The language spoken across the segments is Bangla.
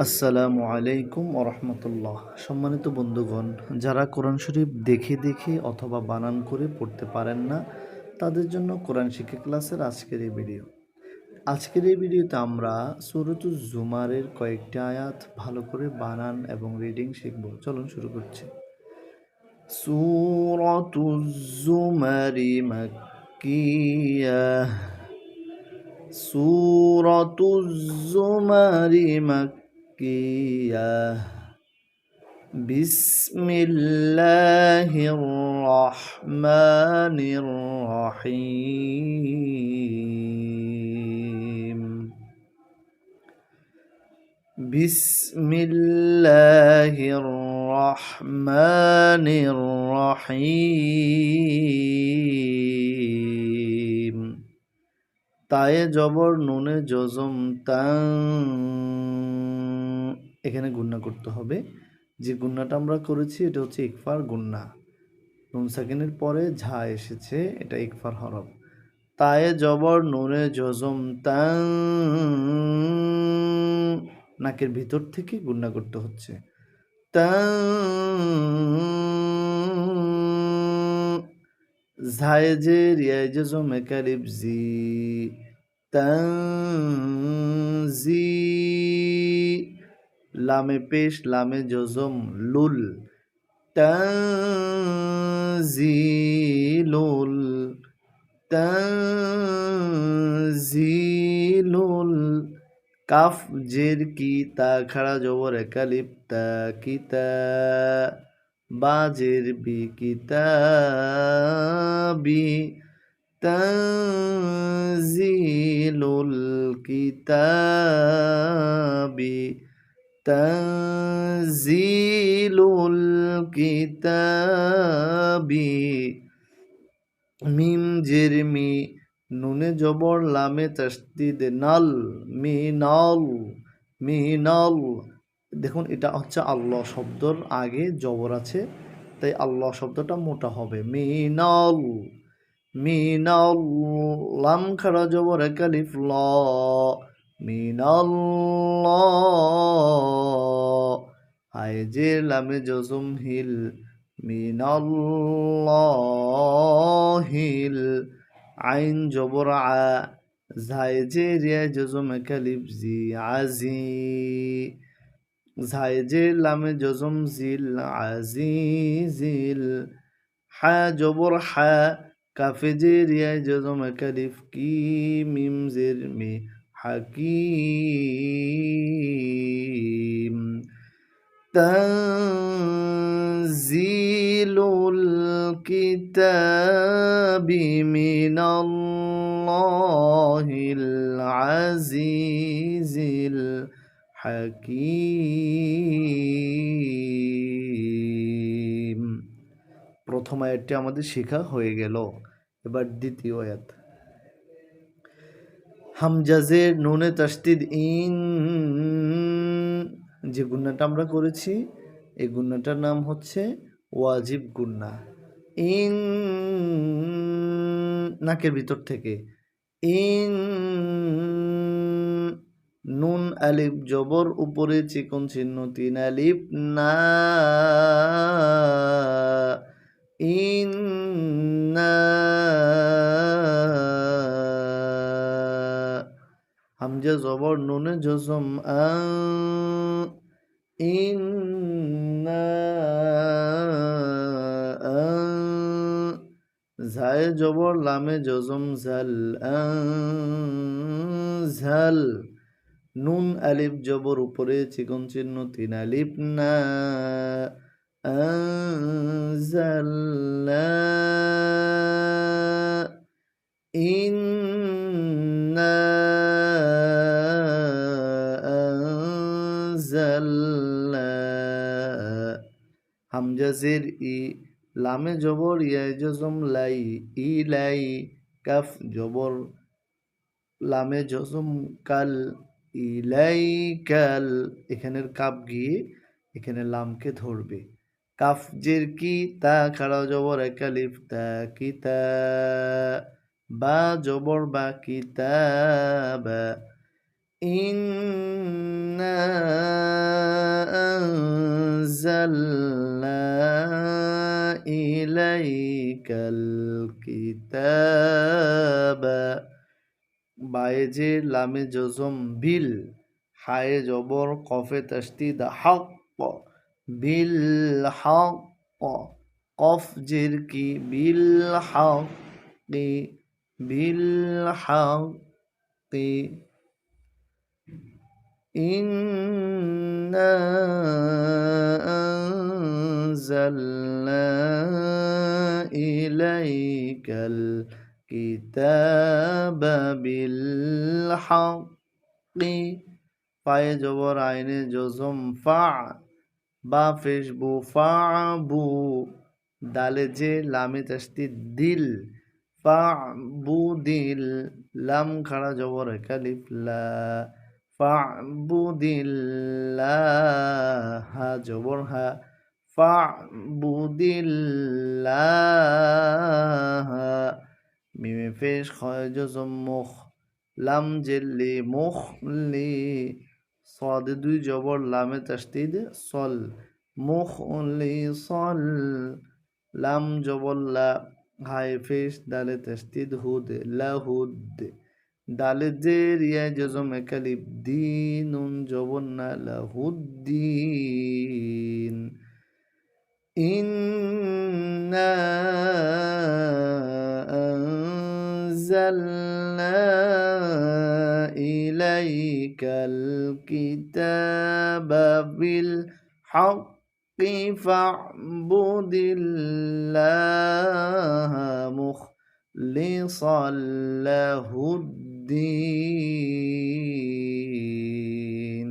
আসসালামু আলাইকুম ওরহমতুল্লাহ। সম্মানিত বন্ধুগণ, যারা কোরআন শরীফ দেখে দেখে অথবা বানান করে পড়তে পারেন না, তাদের জন্য কোরআন শিক্ষা ক্লাসের আজকের এই ভিডিওতে আমরা সূরাতুজ জুমারের কয়েকটি আয়াত ভালো করে বানান এবং রিডিং শিখব। চলুন শুরু করছি। সূরাতুজ জুমারি মাক্কিয়াহ। সূরাতুজ জুমারি মাক্কিয়াহ। বিসমিল্লাহির রহমানির রহিম। বিসমিল্লাহির রহমানির রহিম। তায়ে জবর নুনে জজম তাং, এখানে গুণনা করতে হবে। যে গুণনাটা আমরা করেছি এটা হচ্ছে ইকফার গুণনা। নুন সাকিনের পরে ঝা এসেছে, এটা ইকফার হরফ। তায়ে জবর নুনে জজম তাং, নাকের ভিতর থেকে গুণনা করতে হচ্ছে। তাং, ঝায়ে যে রিয়ায় জজম একালিব জি, তানজি। লামে পেশ লামে জজম লুল, তানজিলুল, তানজিলুল। কাফ জের কি তা খাড়া জবর একালিপ তা কিতা, বাজের বি কিতাবি, তানজিলুল কিতাবি, তানজিলুল কিতাবি। মিম জের মি নুনে জবর লামে তাসদিদ নাল, মিনাল, মিনাল। দেখুন এটা হচ্ছে আল্লাহ শব্দর আগে জবর আছে, তাই আল্লাহ শব্দটা মোটা হবে। মিনাল, মিনাল। লাম খাড়া জবর একালিফ ল, মিনাল্লাহ। হায় যে লামে জজম হিল, মিনাল্লাহিল। আইন জবর আ, ঝায় যে রিয়া জজম একালিফ জি, আজি। ঝায় যে লামে জজম জিল, আজিজিল। হা জবর হা, কাফে যে রিয়া জজম একালিফ কি, মিম জের মি, হাকিম। তানজিলুল কিতাবি মিনাল্লাহিল আজিজিল হাকিম। প্রথম আয়াতটি আমাদের শেখা হয়ে গেল। এবার দ্বিতীয় আয়াত। হামজাজের নুনে তাসদিদ ইন, যে গুণনাটা আমরা করেছি এই গুণনাটার নাম হচ্ছে ওয়াজিব গুণনা। ইন, নাকের ভিতর থেকে। ইন, নুন আলিফ জবর উপরে চিকন চিহ্ন তিন আলিফ না, ইন্না। হামজা জবর নুনে জজম আং, ইন্না আং। ঝায়ে জবর লামে জজম ঝাল, ঝাল। নুন আলিফ জবর উপরে চিকন চিহ্ন তিন আলিফ না, আনজালনা, ইন্না আনজালনা। হামজা জের ই, লামে জবর ইয়ায় জজম লাই, ইলাই। কাফ জবর লামে জজম কাল, ইলাইকাল। এখানের কাপ গিয়ে এখানে লামকে ধরবে। কাফ জের কি তা খাড়া জবর একালিফ তা কিতা, বা জবর বা কিতাবা। ইন্না ইলাইকাল কিতাবা বায়ে জের লামে জজম বিল হায়ে জবর কফে তাসদিদ হক বিল হক কফ জের কি বিল হক বিল হক إنا أنزلنا إليك الكتاب بالحق ফায়ে জবর আইনে জজম ফা বা ফেশ বু ফা বু দালে যে লামে তাসদিদ দিল ফা বু দিল লাম খাড়া জবর কালিফ লা ফা'বুদিল্লাহ হা জবর হা ফা'বুদিল্লাহ মিমে পেশ খয় জজম মুখ লাম জেল্লি মুখলি صاد দুই জবর লামে তাসদিদ সল মুখলি সল লাম জবর লা হায় পেশ দালে তাসদিদ হুদ লাহুদ দালে জের ইয়া জজম একালিফ দিনুন জবন্না লাহুদ্দিন ইন্না আনজালনা ইলাইকাল কিতাবা বিল হাক্কি ফা'বুদিল্লাহা মুখলিসাল লাহুদ্দিন।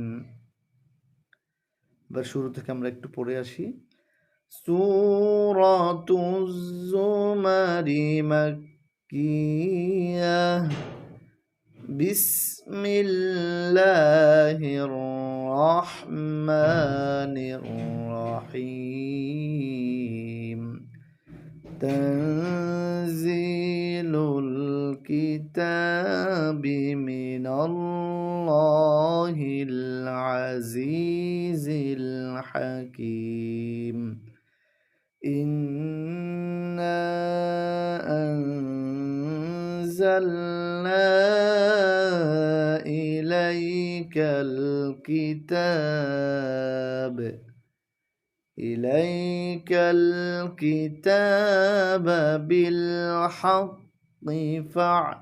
এবার শুরু থেকে আমরা একটু পড়ে আসি। সূরাতুজ জুমারি মাক্কিয়াহ বিসমিল্লাহির রহমানির রহিম তানজিলুল কিতাবি মিনাল্লাহিল আজিজিল হাকিম ইন্না আনজালনা ইলাইকাল কিতাব বিলহাক্কি ফা'বুদিল্লাহা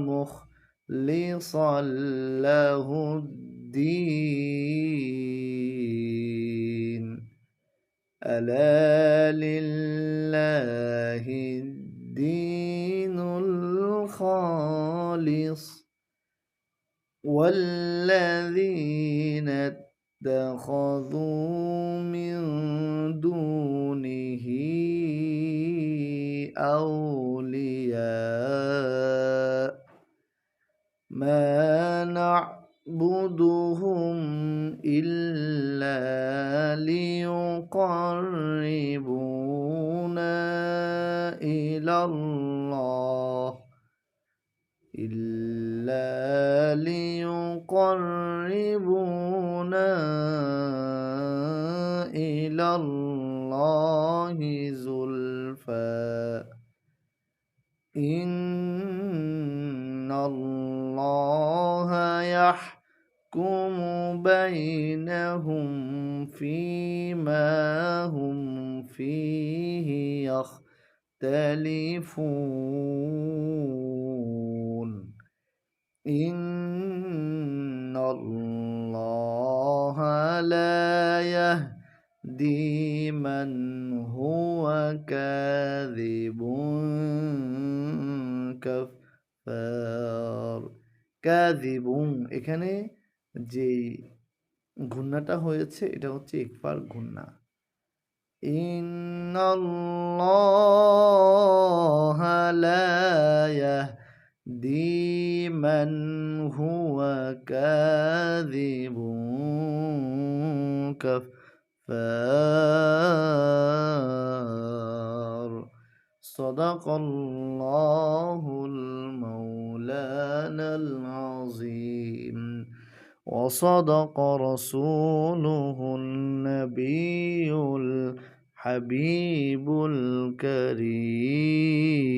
মুখলিসাল লাহুদ্দিন আলা লিল্লাহিদ্দীনুল খালিস والذين اتخذوا من دونه أولياء ما نعبدهم إلا ليقربونا إلى الله زلفى إن الله يحكم بينهم فيما هم فيه يختلفون إن الله لا يهدي من هو كاذب কাফার কাযিবুন এখানে যে গুণনাটা হয়েছে এটা হচ্ছে ইকফার গুণনা ইন্নাল্লাহা লা ইয়াহদি মান হুয়া কাযিবুন কাফার সাদাকাল্লাহুল মাওলানাল আযীম وصدق رسوله النبي হাবিবুল করিম